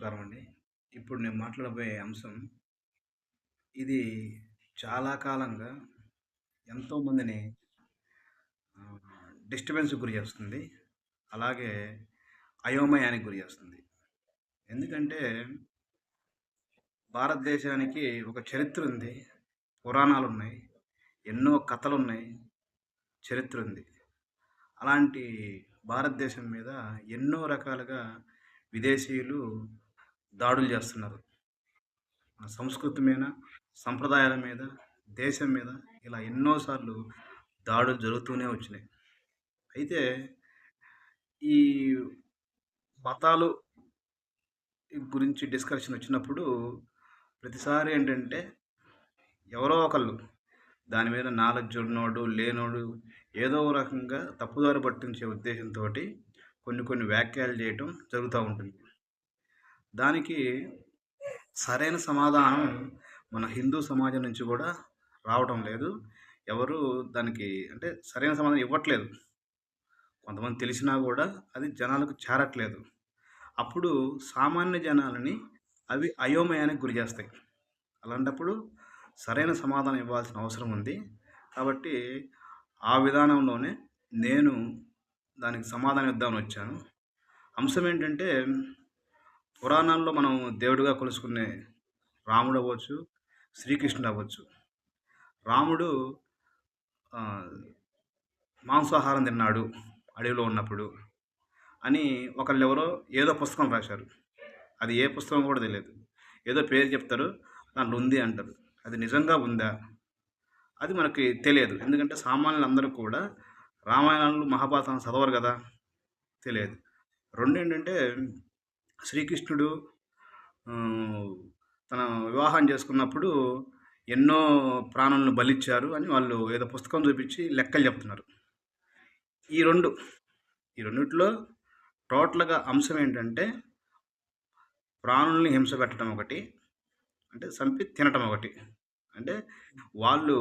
నమస్కారం అండి. ఇప్పుడు నేను మాట్లాడబోయే అంశం ఇది చాలా కాలంగా ఎంతోమందిని డిస్టర్బెన్స్‌కి గురి చేస్తుంది. అలాగే అయోమయానికి గురి చేస్తుంది. ఎందుకంటే భారతదేశానికి ఒక చరిత్ర ఉంది. పురాణాలున్నాయి. ఎన్నో కథలున్నాయి. చరిత్ర ఉంది. అలాంటి భారతదేశం మీద ఎన్నో రకాలుగా విదేశీయులు దాడులు చేస్తున్నారు. మన సంస్కృతి మీద, సంప్రదాయాల మీద, దేశం మీద ఇలా ఎన్నో సార్లు దాడులు జరుగుతూనే వచ్చినాయి. అయితే ఈ మతాలు గురించి డిస్కషన్ వచ్చినప్పుడు ప్రతిసారి ఏంటంటే ఎవరో ఒకళ్ళు దాని మీద నాలెడ్జ్ ఉన్నోడు, లేనోడు ఏదో ఒక రకంగా తప్పుదారి పట్టించే ఉద్దేశంతోటి కొన్ని వ్యాఖ్యలు చేయటం జరుగుతూ ఉంటుంది. దానికి సరైన సమాధానం మన హిందూ సమాజం నుంచి కూడా రావటం లేదు. ఎవరు దానికి అంటే సరైన సమాధానం ఇవ్వట్లేదు. కొంతమంది తెలిసినా కూడా అది జనాలకు చేరట్లేదు. అప్పుడు సామాన్య జనాలని అవి అయోమయానికి గురి చేస్తాయి. అలాంటప్పుడు సరైన సమాధానం ఇవ్వాల్సిన అవసరం ఉంది. కాబట్టి ఆ విధానంలోనే నేను దానికి సమాధానం ఇద్దామని వచ్చాను. అంశం ఏంటంటే పురాణాల్లో మనం దేవుడిగా కొలుసుకునే రాముడు అవ్వచ్చు, శ్రీకృష్ణుడు అవ్వచ్చు. రాముడు మాంసాహారం తిన్నాడు అడవిలో ఉన్నప్పుడు అని ఒకళ్ళెవరో ఏదో పుస్తకం రాశారు. అది ఏ పుస్తకం కూడా తెలియదు. ఏదో పేరు చెప్తారు, దాంట్లో ఉంది అంటారు. అది నిజంగా ఉందా? అది మనకి తెలియదు. ఎందుకంటే సామాన్యులందరూ కూడా రామాయణాలు, మహాభారతాలు చదవరు కదా! తెలియదు. రెండేంటంటే శ్రీకృష్ణుడు తన వివాహం చేసుకున్నప్పుడు ఎన్నో ప్రాణులను బలిచ్చారు అని వాళ్ళు ఏదో పుస్తకం చూపించి లెక్కలు చెప్తున్నారు. ఈ రెండిట్లో టోటల్‌గా అంశం ఏంటంటే ప్రాణుల్ని హింస పెట్టడం ఒకటి, అంటే చంపి తినటం ఒకటి. అంటే వాళ్ళు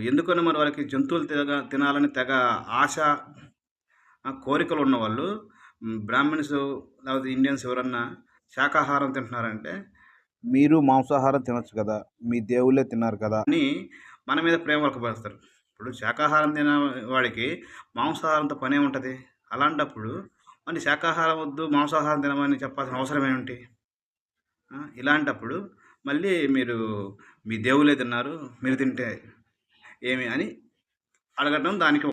ఎందుకనో మరి వాళ్ళకి జంతువులు తినాలని తెగ ఆశ, కోరికలు ఉన్నవాళ్ళు బ్రాహ్మిన్స్ లేకపోతే ఇండియన్స్ ఎవరన్నా శాకాహారం తింటున్నారంటే, మీరు మాంసాహారం తినొచ్చు కదా! మీ దేవుళ్ళే తిన్నారు కదా! అని మన మీద ప్రేమ వలకబోస్తారు. ఇప్పుడు శాకాహారం తినే వాడికి మాంసాహారంతో పనేముంటది? అలాంటప్పుడు మరి శాకాహారం వద్దు, మాంసాహారం తినమని చెప్పాల్సిన అవసరం ఏమిటి? ఇలాంటప్పుడు మళ్ళీ మీరు మీ దేవుళ్ళే తిన్నారు, మీరు తింటే ఏమి అని అడగటం దానికి